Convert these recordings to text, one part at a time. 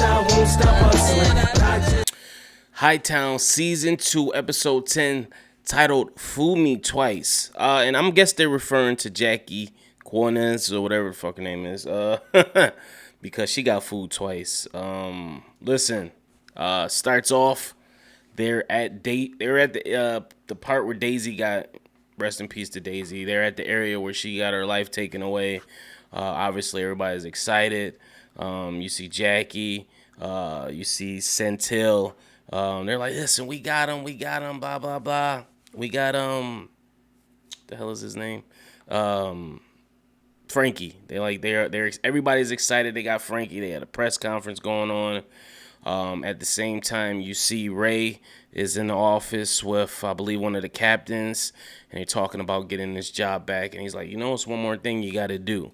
I won't stop hustling. Hightown Season 2, Episode 10, titled Fool Me Twice. And I'm guess they're referring to Jackie Cornez or whatever the fuck her name is. Because she got fooled twice. Listen, starts off, they're at the part where Daisy got, rest in peace to Daisy. They're at the area where she got her life taken away. Obviously, everybody's excited. You see Jackie. You see Centil. They're like, listen, we got him, blah blah blah. We got the hell is his name? Frankie. They're everybody's excited. They got Frankie. They had a press conference going on. At the same time, you see Ray is in the office with, I believe, one of the captains, and they're talking about getting this job back. And he's like, it's one more thing you got to do.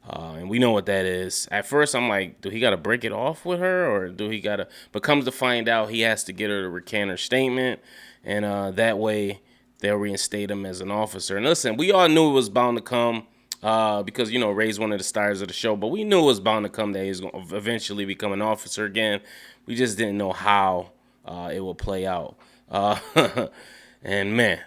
And we know what that is. At first, I'm like, do he got to break it off with her, or do he got to? But comes to find out, he has to get her to recant her statement, and that way they'll reinstate him as an officer. And listen, we all knew it was bound to come because Ray's one of the stars of the show, but we knew it was bound to come that he's going to eventually become an officer again. We just didn't know how it would play out. And man,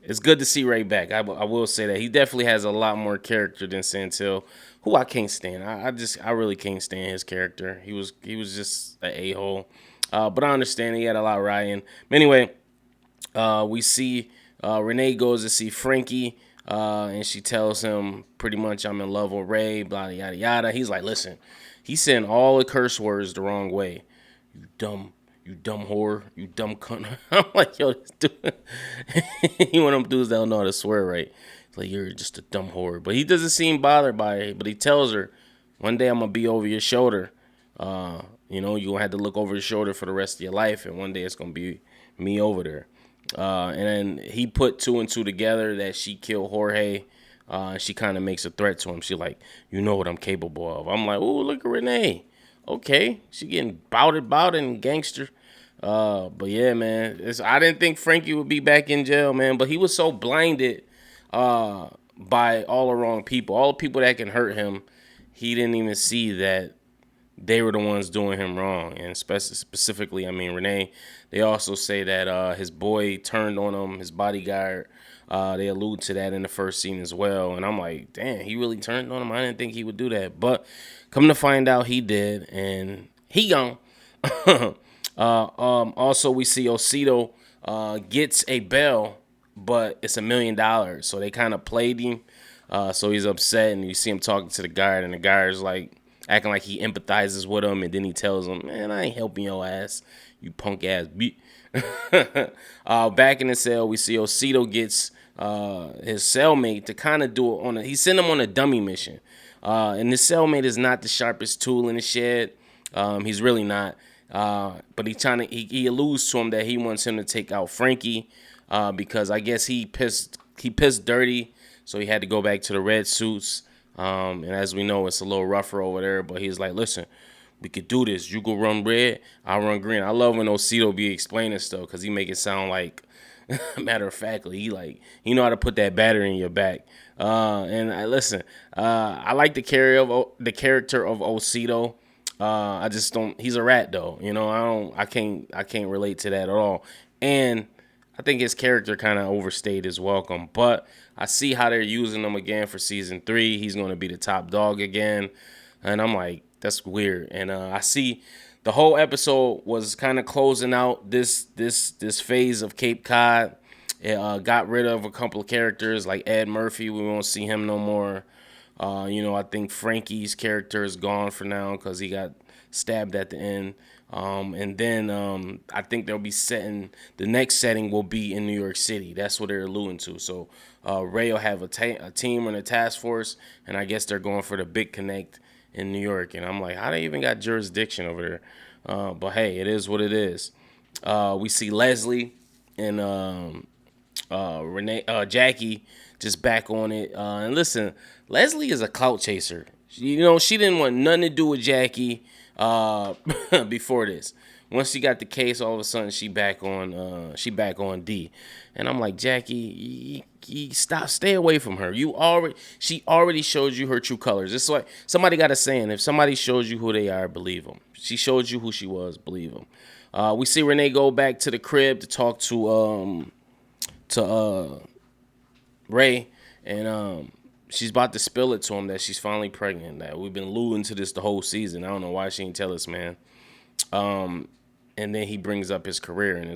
it's good to see Ray back. I will say that he definitely has a lot more character than Centil, who I can't stand. I really can't stand his character. He was just an a-hole. But I understand he had a lot riding. But anyway, we see Renee goes to see Frankie, and she tells him pretty much, I'm in love with Ray, blah yada yada. He's like, listen, he's saying all the curse words the wrong way. You dumb whore, you dumb cunt. I'm like, yo, this dude, he one of them dudes that don't know how to swear right. It's like, you're just a dumb whore. But he doesn't seem bothered by it. But he tells her, one day I'm going to be over your shoulder. You're going to have to look over your shoulder for the rest of your life. And one day it's going to be me over there. And then he put two and two together that she killed Jorge. She kind of makes a threat to him. She like, you know what I'm capable of. I'm like, ooh, look at Renee. Okay, she getting bouted and gangster. But yeah, man, I didn't think Frankie would be back in jail, man. But he was so blinded by all the wrong people, all the people that can hurt him. He didn't even see that they were the ones doing him wrong. And specifically, Renee. They also say that his boy turned on him, his bodyguard. They allude to that in the first scene as well. And I'm like, damn, he really turned on him? I didn't think he would do that. But come to find out, he did. And he gone. Also, we see Osito gets a bail, but it's $1 million. So they kind of played him. So he's upset. And you see him talking to the guard. And the guard's like, acting like he empathizes with him, and then he tells him, man, I ain't helping your ass, you punk ass beat. Back in the cell, we see Osito gets his cellmate to kind of do it he sent him on a dummy mission. And his cellmate is not the sharpest tool in the shed. He's really not. But he alludes to him that he wants him to take out Frankie because I guess he pissed dirty, so he had to go back to the red suits. And as we know, it's a little rougher over there, but he's like, listen, we could do this. You go run red, I'll run green. I love when Osito be explaining stuff because he make it sound like, matter of factly, he know how to put that battery in your back. And I like the character of Osito. I just don't, he's a rat though. I can't relate to that at all. And I think his character kind of overstayed his welcome, but I see how they're using him again for season 3. He's going to be the top dog again. And I'm like, that's weird. And I see the whole episode was kind of closing out this phase of Cape Cod. It got rid of a couple of characters like Ed Murphy. We won't see him no more. I think Frankie's character is gone for now because he got stabbed at the end. And then I think they'll be the next setting will be in New York City. That's what they're alluding to. So Ray will have a team and a task force, and I guess they're going for the big connect in New York. And I'm like, how they even got jurisdiction over there? But hey, it is what it is. We see Leslie and Renee, Jackie just back on it. And listen, Leslie is a clout chaser. She didn't want nothing to do with Jackie before this. Once she got the case, all of a sudden she back on D, and I'm like, Jackie, you stop, stay away from her. She already showed you her true colors. It's like somebody got a saying: if somebody shows you who they are, believe them. She showed you who she was, believe them. We see Renee go back to the crib to talk to Ray, and she's about to spill it to him that she's finally pregnant. That we've been alluding to this the whole season. I don't know why she didn't tell us, man. And then he brings up his career, and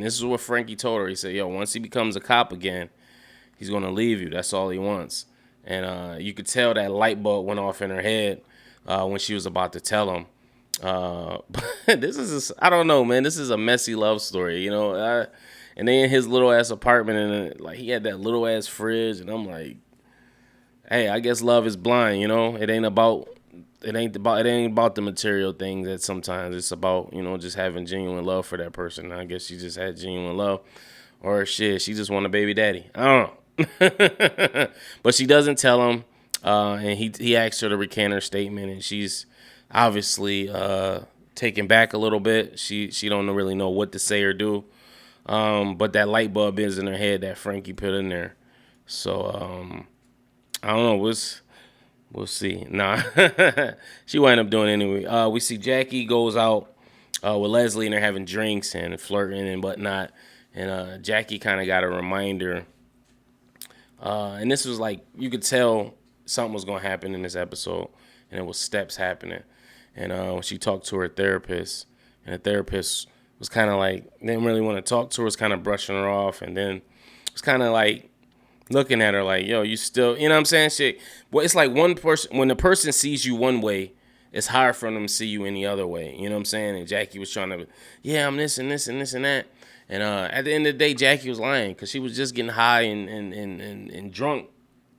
this is what Frankie told her. He said, yo, once he becomes a cop again, he's going to leave you. That's all he wants. And you could tell that light bulb went off in her head when she was about to tell him. But I don't know, man. This is a messy love story, you know. And they in his little ass apartment, and like he had that little ass fridge, and I'm like, hey, I guess love is blind, you know. It ain't about the material things. That sometimes it's about, you know, just having genuine love for that person. I guess she just had genuine love, or shit, she just want a baby daddy. I don't know. But she doesn't tell him, and he asks her to recant her statement, and she's obviously taken back a little bit. She don't really know what to say or do. But that light bulb is in her head that Frankie put in there. So I don't know. We'll see. Nah, she wound up doing it anyway. We see Jackie goes out with Leslie, and they're having drinks and flirting and whatnot. And Jackie kind of got a reminder. And this was like, you could tell something was going to happen in this episode, and it was steps happening. And when she talked to her therapist, and the therapist was kind of like, didn't really want to talk to her, was kind of brushing her off, and then was kind of like looking at her like, yo, you still, you know what I'm saying? Shit. Well, it's like one person, when the person sees you one way, it's hard for them to see you any other way. You know what I'm saying? And Jackie was trying to, yeah, I'm this and this and this and that. And at the end of the day, Jackie was lying because she was just getting high and drunk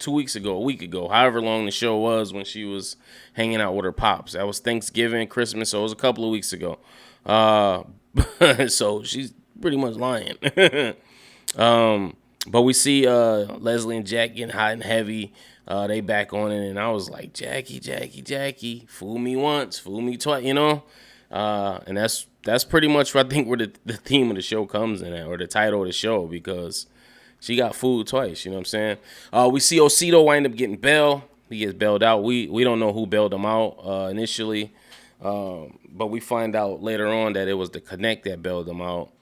2 weeks ago, a week ago, however long the show was when she was hanging out with her pops. That was Thanksgiving, Christmas, so it was a couple of weeks ago. So she's pretty much lying. But we see Leslie and Jack getting hot and heavy. They back on it, and I was like, Jackie, fool me once, fool me twice, you know? And that's pretty much what I think where the theme of the show comes in at, or the title of the show, because she got fooled twice, you know what I'm saying? We see Osito wind up getting bailed. He gets bailed out. We don't know who bailed him out initially. But we find out later on that it was the Connect that bailed them out,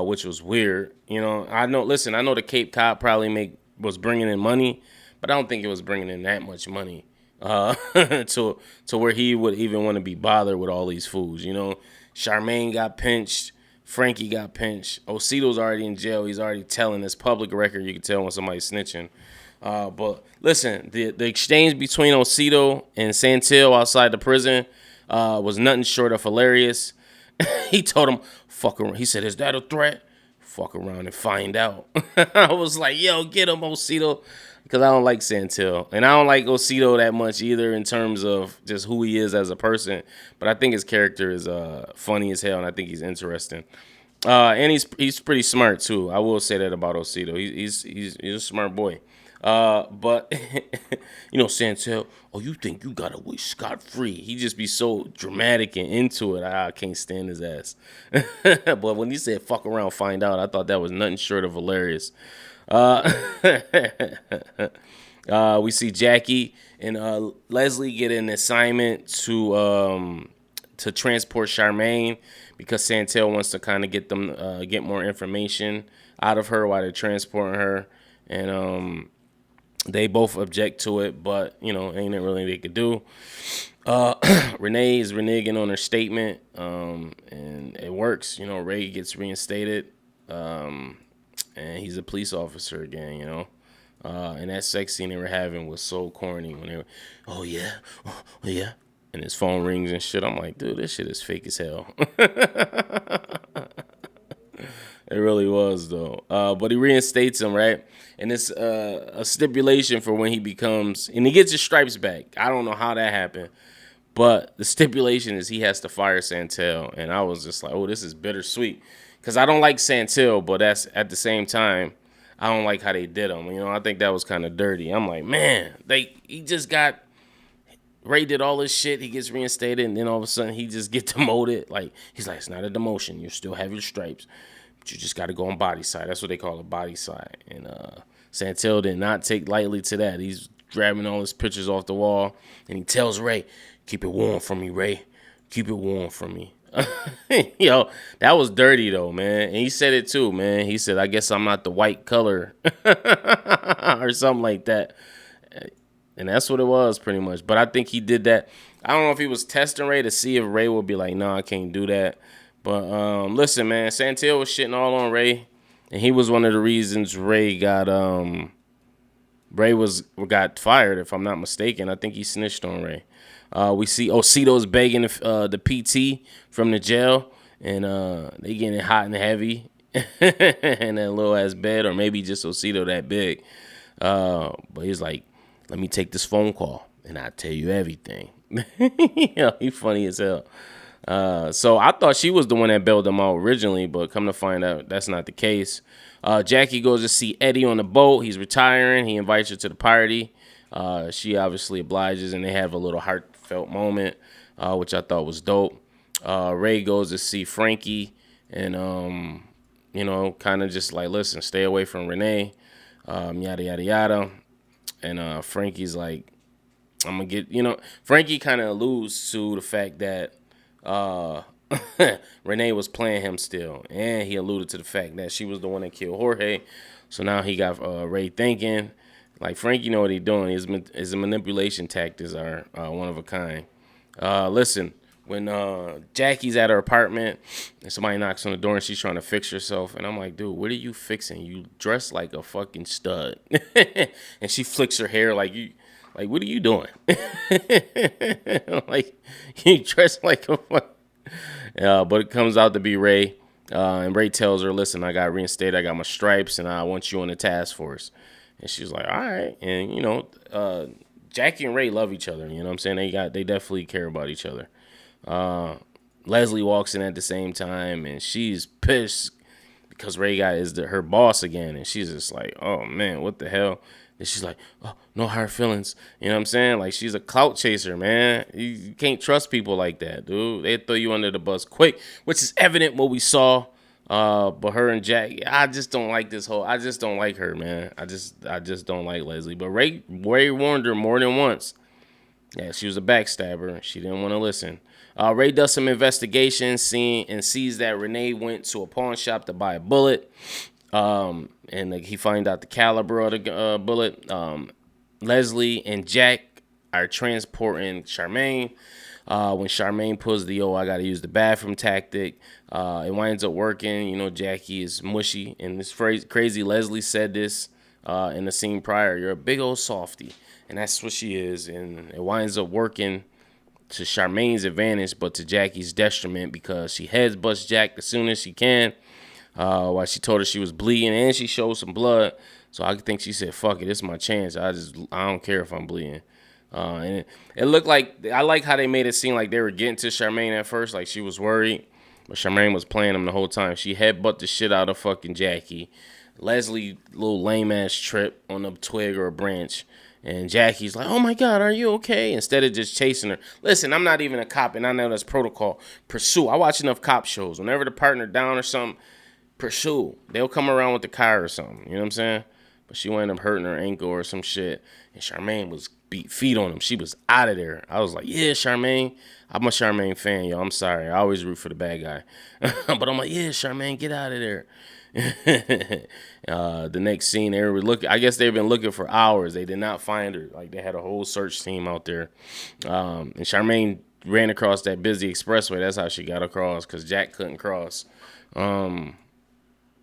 which was weird. You know, I know the Cape Cod probably was bringing in money, but I don't think it was bringing in that much money to where he would even want to be bothered with all these fools. You know, Charmaine got pinched. Frankie got pinched. Osito's already in jail. He's already telling this public record. You can tell when somebody's snitching. But listen, the exchange between Osito and Santil outside the prison was nothing short of hilarious. He told him, fuck around. He said, is that a threat? Fuck around and find out. I was like, yo, get him, Osito. Because I don't like Santil. And I don't like Osito that much either in terms of just who he is as a person. But I think his character is funny as hell, and I think he's interesting. And he's pretty smart, too. I will say that about Osito. He's a smart boy. But, you know, Santel, oh, you think you got away scot-free. He just be so dramatic and into it. I can't stand his ass. But when he said fuck around, find out, I thought that was nothing short of hilarious. We see Jackie and Leslie get an assignment to transport Charmaine because Santel wants to kind of get more information out of her while they're transporting her. And they both object to it, but, you know, ain't it really they could do. Renee is reneging on her statement, and it works. You know, Ray gets reinstated, and he's a police officer again, you know. And that sex scene they were having was so corny when they were, oh, yeah, and his phone rings and shit. I'm like, dude, this shit is fake as hell. It really was, though. But he reinstates him, right? And it's a stipulation for when he becomes... And he gets his stripes back. I don't know how that happened. But the stipulation is he has to fire Santel. And I was just like, oh, this is bittersweet. Because I don't like Santel, but that's at the same time, I don't like how they did him. You know, I think that was kind of dirty. I'm like, man, he just got Ray did all this shit. He gets reinstated, and then all of a sudden he just get demoted. Like, he's like, it's not a demotion. You still have your stripes, but you just got to go on body side. That's what they call a body side. And Santel did not take lightly to that. He's grabbing all his pictures off the wall, and he tells Ray, keep it warm for me, Ray. Keep it warm for me. Yo, that was dirty, though, man. And he said it, too, man. He said, I guess I'm not the white color or something like that. And that's what it was, pretty much. But I think he did that. I don't know if he was testing Ray to see if Ray would be like, no, I can't do that. But listen, man, Santel was shitting all on Ray. And he was one of the reasons Ray got fired, if I'm not mistaken. I think he snitched on Ray. We see Osito's begging the PT from the jail, and they getting hot and heavy in that little ass bed, or maybe just Osito that big. But he's like, let me take this phone call, and I'll tell you everything. He funny as hell. So I thought she was the one that bailed him out originally, but come to find out, that's not the case. Jackie goes to see Eddie on the boat. He's retiring. He invites her to the party. She obviously obliges, and they have a little heartfelt moment, which I thought was dope. Ray goes to see Frankie, and, kind of just like, listen, stay away from Renee, yada, yada, yada. And Frankie's like, I'm going to get, Frankie kind of alludes to the fact that Renee was playing him still. And he alluded to the fact that she was the one that killed Jorge. So now he got Ray thinking. Like, Frankie know what he's doing. His manipulation tactics are one of a kind. Listen, when Jackie's at her apartment and somebody knocks on the door and she's trying to fix herself, and I'm like, dude, what are you fixing? You dress like a fucking stud. And she flicks her hair like, what are you doing? Like, you dress like a fuck. But it comes out to be Ray. And Ray tells her, listen, I got reinstated. I got my stripes, and I want you on the task force. And she's like, all right. And, Jackie and Ray love each other. You know what I'm saying? They definitely care about each other. Leslie walks in at the same time, and she's pissed because Ray is her boss again. And she's just like, oh, man, what the hell? And she's like, oh, no hard feelings. You know what I'm saying? Like, she's a clout chaser, man. You can't trust people like that, dude. They throw you under the bus quick, which is evident what we saw. But her and Jack, I just don't like I just don't like her, man. I just don't like Leslie. But Ray warned her more than once. Yeah, she was a backstabber. She didn't want to listen. Ray does some investigation, sees that Renee went to a pawn shop to buy a bullet. And he finds out the caliber of the bullet. Leslie and Jack are transporting Charmaine. When Charmaine pulls the, I got to use the bathroom tactic, it winds up working. Jackie is mushy. And this phrase, crazy Leslie said this in the scene prior. You're a big old softy. And that's what she is. And it winds up working to Charmaine's advantage, but to Jackie's detriment, because she headbutts Jack as soon as she can. While she told her she was bleeding, and she showed some blood. So I think she said, fuck it, this is my chance. I don't care if I'm bleeding. And it looked like, I like how they made it seem like they were getting to Charmaine at first, like she was worried. But Charmaine was playing them the whole time. She headbutt the shit out of fucking Jackie. Leslie, little lame ass trip on a twig or a branch. And Jackie's like, oh my God, are you okay? Instead of just chasing her. Listen, I'm not even a cop, and I know that's protocol. Pursue. I watch enough cop shows. Whenever the partner down or something, pursue. They'll come around with the car or something. You know what I'm saying? But she wound up hurting her ankle or some shit. And Charmaine was beat feet on him. She was out of there. I was like, yeah, Charmaine. I'm a Charmaine fan, yo. I'm sorry. I always root for the bad guy. But I'm like, yeah, Charmaine, get out of there. The next scene, they were looking. I guess they've been looking for hours. They did not find her. Like, they had a whole search team out there. And Charmaine ran across that busy expressway. That's how she got across, because Jack couldn't cross.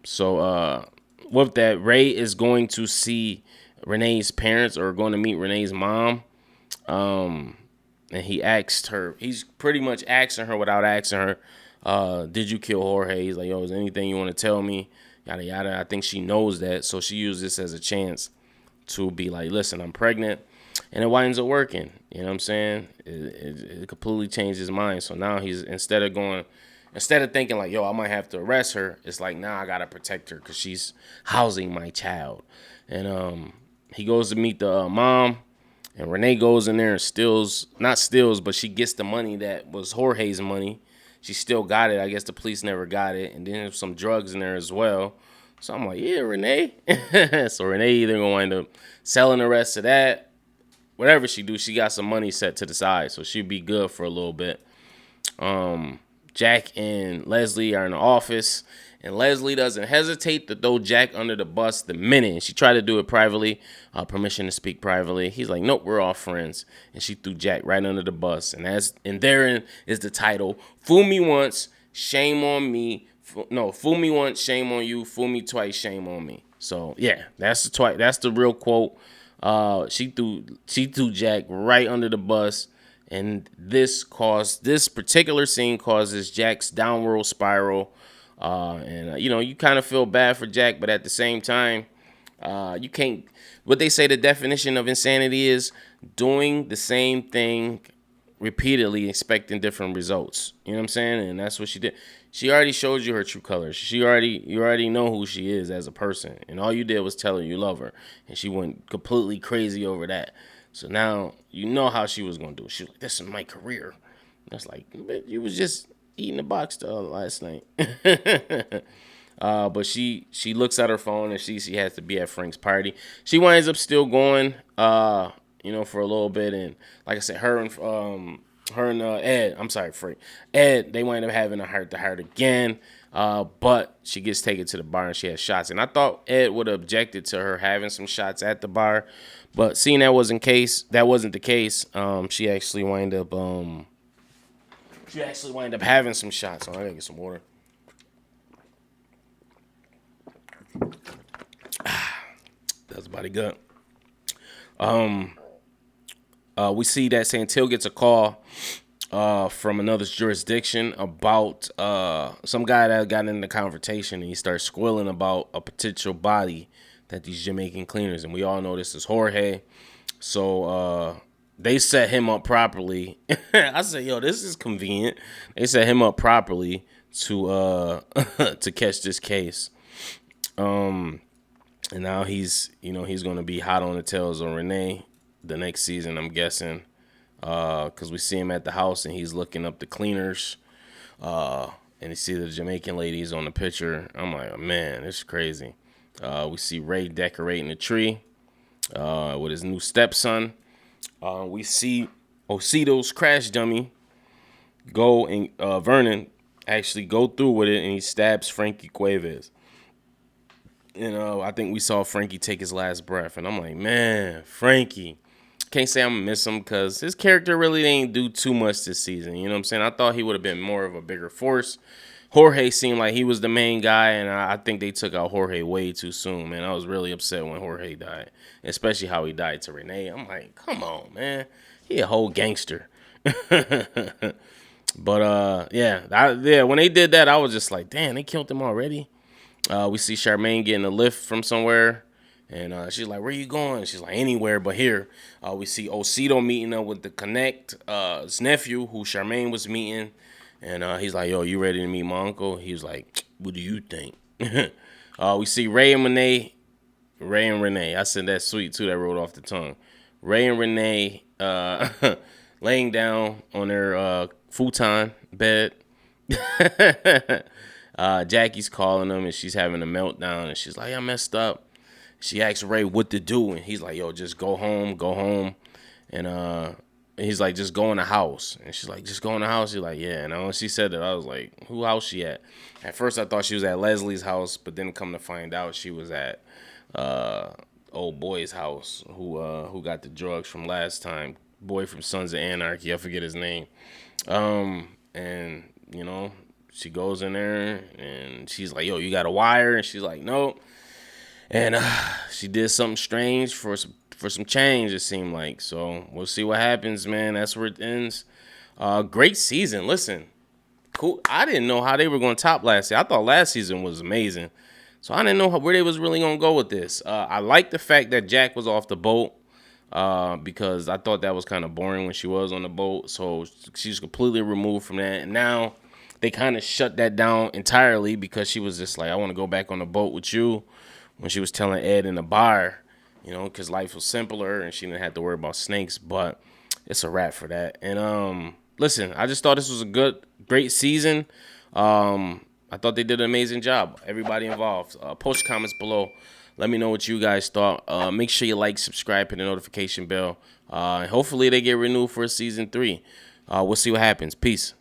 So with that, Ray is going to see Renee's parents, or going to meet Renee's mom. And he's pretty much asking her without asking her, did you kill Jorge? He's like, yo, is there anything you want to tell me? Yada, yada. I think she knows that. So she used this as a chance to be like, listen, I'm pregnant. And it winds up working. You know what I'm saying? It completely changed his mind. So now he's, instead of thinking like, yo, I might have to arrest her, it's like, nah, I got to protect her because she's housing my child. And he goes to meet the mom. And Renee goes in there and steals, not steals, but she gets the money that was Jorge's money. She still got it. I guess the police never got it. And then there's some drugs in there as well. So I'm like, yeah, Renee. So Renee either going to wind up selling the rest of that. Whatever she do, she got some money set to the side. So she'd be good for a little bit. Jack and Leslie are in the office, and Leslie doesn't hesitate to throw Jack under the bus the minute. She tried to do it privately, permission to speak privately. He's like, nope, we're all friends. And she threw Jack right under the bus. And therein is the title, Fool Me Once, Shame on Me. No, fool me once, shame on you. Fool me twice, shame on me. So yeah, that's the real quote. She threw Jack right under the bus. And this particular scene causes Jack's downward spiral. You kind of feel bad for Jack, but at the same time, you can't. What they say the definition of insanity is doing the same thing repeatedly, expecting different results. You know what I'm saying? And that's what she did. She already showed you her true colors. You already know who she is as a person. And all you did was tell her you love her. And she went completely crazy over that. So now you know how she was going to do it. She was like, this is my career. That's like, you was just eating a box last night. But she looks at her phone and she has to be at Frank's party. She winds up still going, for a little bit. And like I said, her and Ed, I'm sorry, Frank. Ed, they wind up having a heart-to-heart again. But she gets taken to the bar and she has shots. And I thought Ed would have objected to her having some shots at the bar. But seeing that wasn't the case, she actually wind up having some shots. So I gotta get some water. That's about it good. We see that Santil gets a call from another jurisdiction about some guy that got in the confrontation, and he starts squilling about a potential body that these Jamaican cleaners, and we all know this is Jorge. So they set him up properly. I said, yo, this is convenient. They set him up properly to to catch this case. And now he's going to be hot on the tails of Renee the next season, I'm guessing, because we see him at the house and he's looking up the cleaners, and you see the Jamaican ladies on the picture. I'm like, oh, man, it's crazy. We see Ray decorating the tree with his new stepson. We see Osito's crash dummy go and Vernon actually go through with it, and he stabs Frankie Cuevas. I think we saw Frankie take his last breath, and I'm like, man, Frankie. Can't say I'm gonna miss him because his character really ain't do too much this season. You know what I'm saying? I thought he would have been more of a bigger force. Jorge seemed like he was the main guy, and I think they took out Jorge way too soon, man. I was really upset when Jorge died, especially how he died to Renee. I'm like, come on, man. He a whole gangster. But, when they did that, I was just like, damn, they killed him already. We see Charmaine getting a lift from somewhere. And she's like, where you going? She's like, anywhere but here. We see Osito meeting up with the Connect, his nephew, who Charmaine was meeting. And he's like, yo, you ready to meet my uncle? He was like, what do you think? We see Ray and Renee. I said that's sweet, too. That rolled off the tongue. Ray and Renee laying down on their futon bed. Jackie's calling them, and she's having a meltdown. And she's like, I messed up. She asks Ray what to do, and he's like, yo, just go home. And he's like, just go in the house. And she's like, just go in the house? He's like, yeah. And when she said that, I was like, who house she at? At first, I thought she was at Leslie's house, but then come to find out she was at old boy's house, who got the drugs from last time. Boy from Sons of Anarchy, I forget his name. And, she goes in there, and she's like, yo, you got a wire? And she's like, no. And she did something strange for some change, it seemed like. So we'll see what happens, man. That's where it ends. Great season. Listen, cool. I didn't know how they were going to top last season. I thought last season was amazing. So I didn't know where they was really going to go with this. I like the fact that Jack was off the boat because I thought that was kind of boring when she was on the boat. So she's completely removed from that. And now they kind of shut that down entirely because she was just like, I want to go back on the boat with you. When she was telling Ed in the bar, you know, because life was simpler and she didn't have to worry about snakes. But it's a wrap for that. And listen, I just thought this was a great season. I thought they did an amazing job. Everybody involved. Post your comments below. Let me know what you guys thought. Make sure you like, subscribe, hit the notification bell. And hopefully they get renewed for season 3. We'll see what happens. Peace.